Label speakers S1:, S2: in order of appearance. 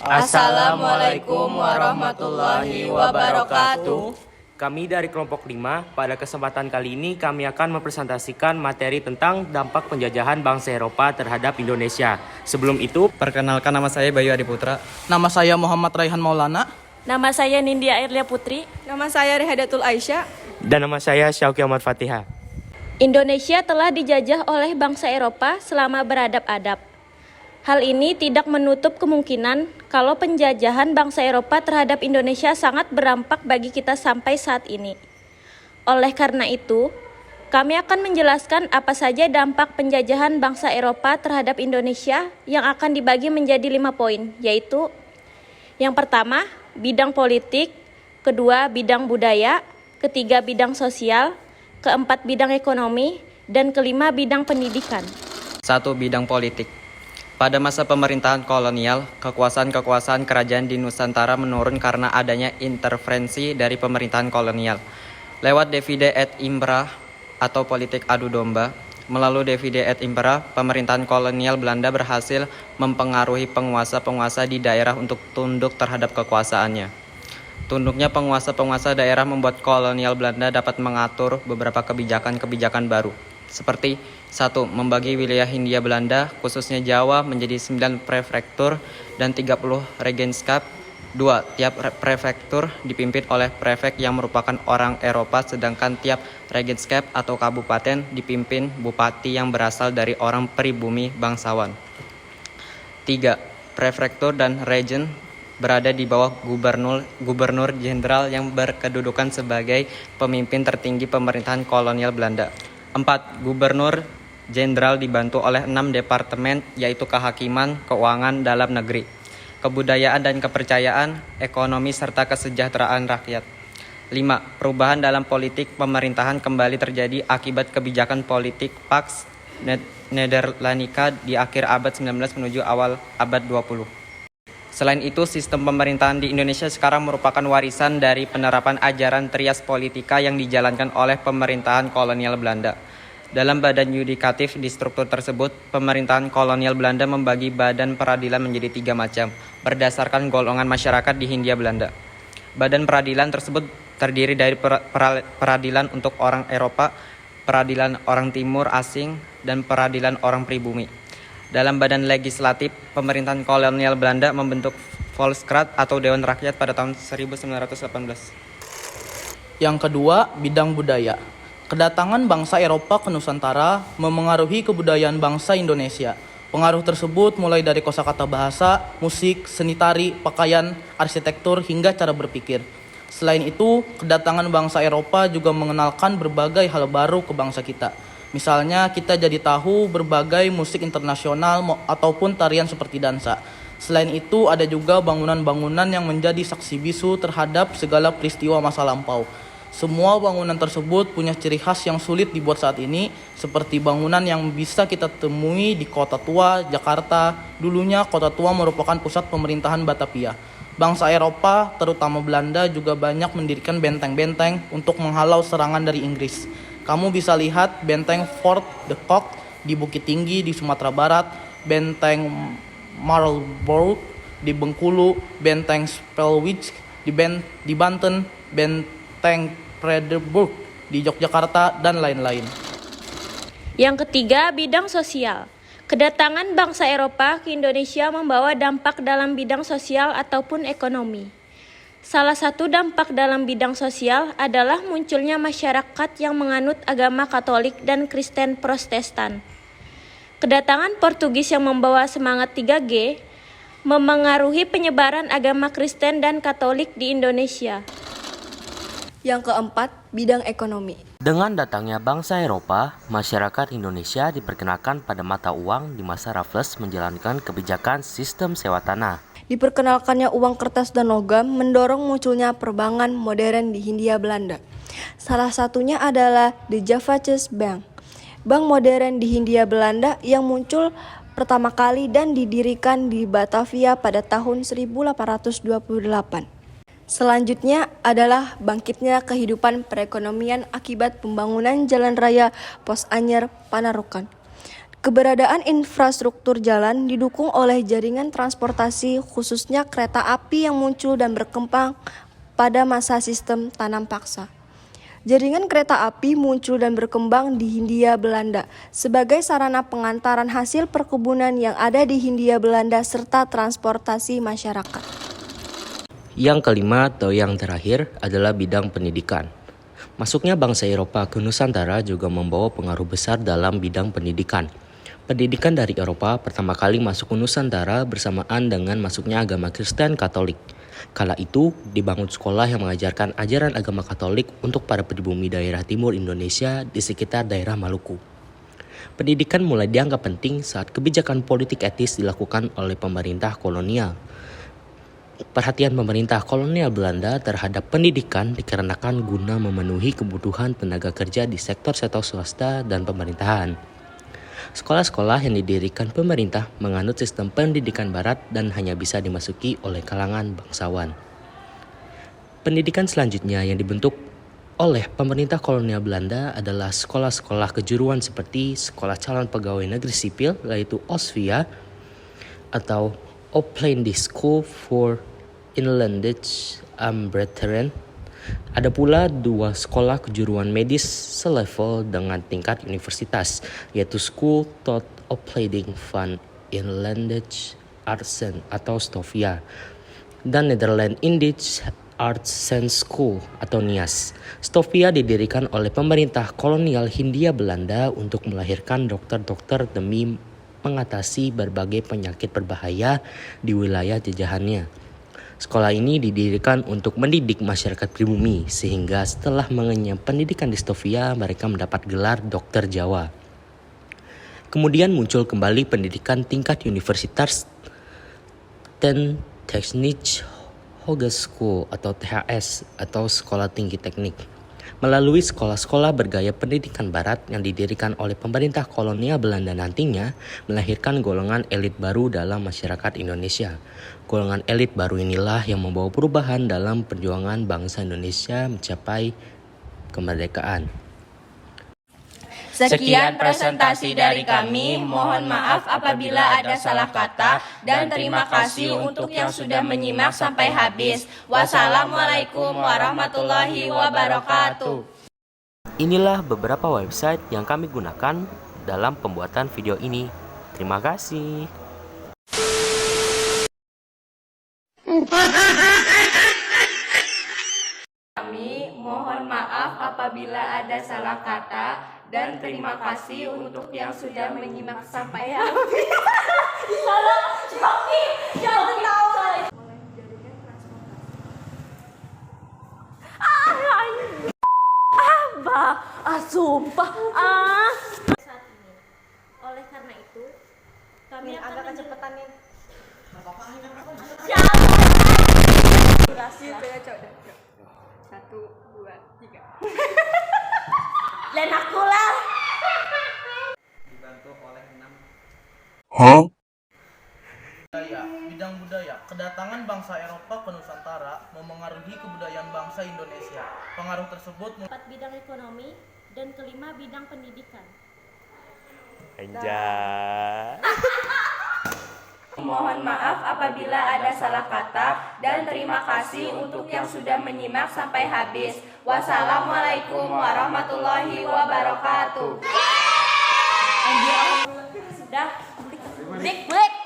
S1: Assalamualaikum warahmatullahi wabarakatuh.
S2: Kami dari kelompok 5, pada kesempatan kali ini kami akan mempresentasikan materi tentang dampak penjajahan bangsa Eropa terhadap Indonesia. Sebelum itu,
S3: perkenalkan, nama saya Bayu Adiputra.
S4: Nama saya Muhammad Raihan Maulana.
S5: Nama saya Nindya Airlia Putri.
S6: Nama saya Rehadatul Aisyah.
S2: Dan nama saya Syauqi Ahmad Fatihah.
S5: Indonesia telah dijajah oleh bangsa Eropa selama beradab-adab. Hal ini tidak menutup kemungkinan kalau penjajahan bangsa Eropa terhadap Indonesia sangat berdampak bagi kita sampai saat ini. Oleh karena itu, kami akan menjelaskan apa saja dampak penjajahan bangsa Eropa terhadap Indonesia yang akan dibagi menjadi 5 poin, yaitu yang pertama, bidang politik, kedua, bidang budaya, ketiga, bidang sosial, keempat, bidang ekonomi, dan kelima, bidang pendidikan.
S3: 1. Bidang politik. Pada masa pemerintahan kolonial, kekuasaan kerajaan di Nusantara menurun karena adanya intervensi dari pemerintahan kolonial. Lewat divide et impera atau politik adu domba, melalui divide et impera, pemerintahan kolonial Belanda berhasil mempengaruhi penguasa-penguasa di daerah untuk tunduk terhadap kekuasaannya. Tunduknya penguasa-penguasa daerah membuat kolonial Belanda dapat mengatur beberapa kebijakan-kebijakan baru. Seperti 1. Membagi wilayah Hindia Belanda, khususnya Jawa, menjadi 9 prefektur dan 30 regenskap. 2. Tiap prefektur dipimpin oleh prefek yang merupakan orang Eropa, sedangkan tiap regenskap atau kabupaten dipimpin bupati yang berasal dari orang pribumi bangsawan. 3. Prefektur dan regen berada di bawah gubernur jenderal yang berkedudukan sebagai pemimpin tertinggi pemerintahan kolonial Belanda. 4. Gubernur jenderal dibantu oleh 6 departemen, yaitu kehakiman, keuangan, dalam negeri, kebudayaan dan kepercayaan, ekonomi, serta kesejahteraan rakyat. 5. Perubahan dalam politik pemerintahan kembali terjadi akibat kebijakan politik Pax Nederlandika di akhir abad 19 menuju awal abad 20. Selain itu, sistem pemerintahan di Indonesia sekarang merupakan warisan dari penerapan ajaran trias politika yang dijalankan oleh pemerintahan kolonial Belanda. Dalam badan yudikatif di struktur tersebut, pemerintahan kolonial Belanda membagi badan peradilan menjadi 3 macam, berdasarkan golongan masyarakat di Hindia Belanda. Badan peradilan tersebut terdiri dari peradilan untuk orang Eropa, peradilan orang Timur asing, dan peradilan orang pribumi. Dalam badan legislatif, pemerintahan kolonial Belanda membentuk Volksraad atau Dewan Rakyat pada tahun 1918.
S4: Yang kedua, bidang budaya. Kedatangan bangsa Eropa ke Nusantara memengaruhi kebudayaan bangsa Indonesia. Pengaruh tersebut mulai dari kosakata bahasa, musik, seni tari, pakaian, arsitektur, hingga cara berpikir. Selain itu, kedatangan bangsa Eropa juga mengenalkan berbagai hal baru ke bangsa kita. Misalnya, kita jadi tahu berbagai musik internasional ataupun tarian seperti dansa. Selain itu, ada juga bangunan-bangunan yang menjadi saksi bisu terhadap segala peristiwa masa lampau. Semua bangunan tersebut punya ciri khas yang sulit dibuat saat ini, seperti bangunan yang bisa kita temui di Kota Tua, Jakarta. Dulunya Kota Tua merupakan pusat pemerintahan Batavia. Bangsa Eropa, terutama Belanda, juga banyak mendirikan benteng-benteng untuk menghalau serangan dari Inggris. Kamu bisa lihat benteng Fort de Kock di Bukit Tinggi di Sumatera Barat, benteng Marlborough di Bengkulu, benteng Spelwich di Banten, benteng Fredericburg di Yogyakarta, dan lain-lain.
S5: Yang ketiga, bidang sosial. Kedatangan bangsa Eropa ke Indonesia membawa dampak dalam bidang sosial ataupun ekonomi. Salah satu dampak dalam bidang sosial adalah munculnya masyarakat yang menganut agama Katolik dan Kristen Protestan. Kedatangan Portugis yang membawa semangat 3G memengaruhi penyebaran agama Kristen dan Katolik di Indonesia.
S6: Yang keempat, bidang ekonomi.
S2: Dengan datangnya bangsa Eropa, masyarakat Indonesia diperkenalkan pada mata uang di masa Raffles menjalankan kebijakan sistem sewa tanah.
S6: Diperkenalkannya uang kertas dan logam mendorong munculnya perbankan modern di Hindia Belanda. Salah satunya adalah The Javaanse Bank, bank modern di Hindia Belanda yang muncul pertama kali dan didirikan di Batavia pada tahun 1828. Selanjutnya adalah bangkitnya kehidupan perekonomian akibat pembangunan Jalan Raya Pos Anyar Panarukan. Keberadaan infrastruktur jalan didukung oleh jaringan transportasi khususnya kereta api yang muncul dan berkembang pada masa sistem tanam paksa. Jaringan kereta api muncul dan berkembang di Hindia Belanda sebagai sarana pengantaran hasil perkebunan yang ada di Hindia Belanda serta transportasi masyarakat.
S2: Yang kelima atau yang terakhir adalah bidang pendidikan. Masuknya bangsa Eropa ke Nusantara juga membawa pengaruh besar dalam bidang pendidikan. Pendidikan dari Eropa pertama kali masuk ke Nusantara bersamaan dengan masuknya agama Kristen Katolik. Kala itu dibangun sekolah yang mengajarkan ajaran agama Katolik untuk para pribumi daerah timur Indonesia di sekitar daerah Maluku. Pendidikan mulai dianggap penting saat kebijakan politik etis dilakukan oleh pemerintah kolonial. Perhatian pemerintah kolonial Belanda terhadap pendidikan dikarenakan guna memenuhi kebutuhan tenaga kerja di sektor-sektor swasta dan pemerintahan. Sekolah-sekolah yang didirikan pemerintah menganut sistem pendidikan barat dan hanya bisa dimasuki oleh kalangan bangsawan. Pendidikan selanjutnya yang dibentuk oleh pemerintah kolonial Belanda adalah sekolah-sekolah kejuruan seperti Sekolah Calon Pegawai Negeri Sipil yaitu OSVIA atau Opleiding School for Inlandse Ambtenaren. Ada pula dua sekolah kejuruan medis selevel dengan tingkat universitas, yaitu School tot Opleiding van Inlandse Artsen atau STOVIA dan Nederland-Indische Artsen School atau NIAS. STOVIA didirikan oleh pemerintah kolonial Hindia Belanda untuk melahirkan dokter-dokter demi mengatasi berbagai penyakit berbahaya di wilayah jajahannya. Sekolah ini didirikan untuk mendidik masyarakat pribumi, sehingga setelah mengenyam pendidikan di STOVIA, mereka mendapat gelar dokter Jawa. Kemudian muncul kembali pendidikan tingkat universitas ten Technische Hogeschool atau THS atau Sekolah Tinggi Teknik. Melalui sekolah-sekolah bergaya pendidikan barat yang didirikan oleh pemerintah kolonial Belanda nantinya melahirkan golongan elit baru dalam masyarakat Indonesia. Golongan elit baru inilah yang membawa perubahan dalam perjuangan bangsa Indonesia mencapai kemerdekaan.
S1: Sekian presentasi dari kami, mohon maaf apabila ada salah kata dan terima kasih untuk yang sudah menyimak sampai habis. Wassalamualaikum warahmatullahi wabarakatuh.
S2: Inilah beberapa website yang kami gunakan dalam pembuatan video ini. Terima kasih.
S1: Kami mohon maaf apabila ada salah kata dan terima kasih untuk yang sudah menyimak sampai habis.
S5: Sumpah. Saat ini. Oleh karena itu, kami akan kecepatan nih.
S1: Durasi saya coba. 1, 2, 3.
S5: Len aku lah.
S3: Dibantu oleh 6.
S4: Bidang budaya. Kedatangan bangsa Eropa ke Nusantara memengaruhi kebudayaan bangsa Indonesia. Pengaruh tersebut
S5: 4 bidang ekonomi dan kelima bidang pendidikan.
S2: Anjay.
S1: Mohon maaf apabila ada salah kata dan terima kasih untuk yang sudah menyimak sampai habis. Wassalamualaikum warahmatullahi wabarakatuh.
S5: Sudah, break.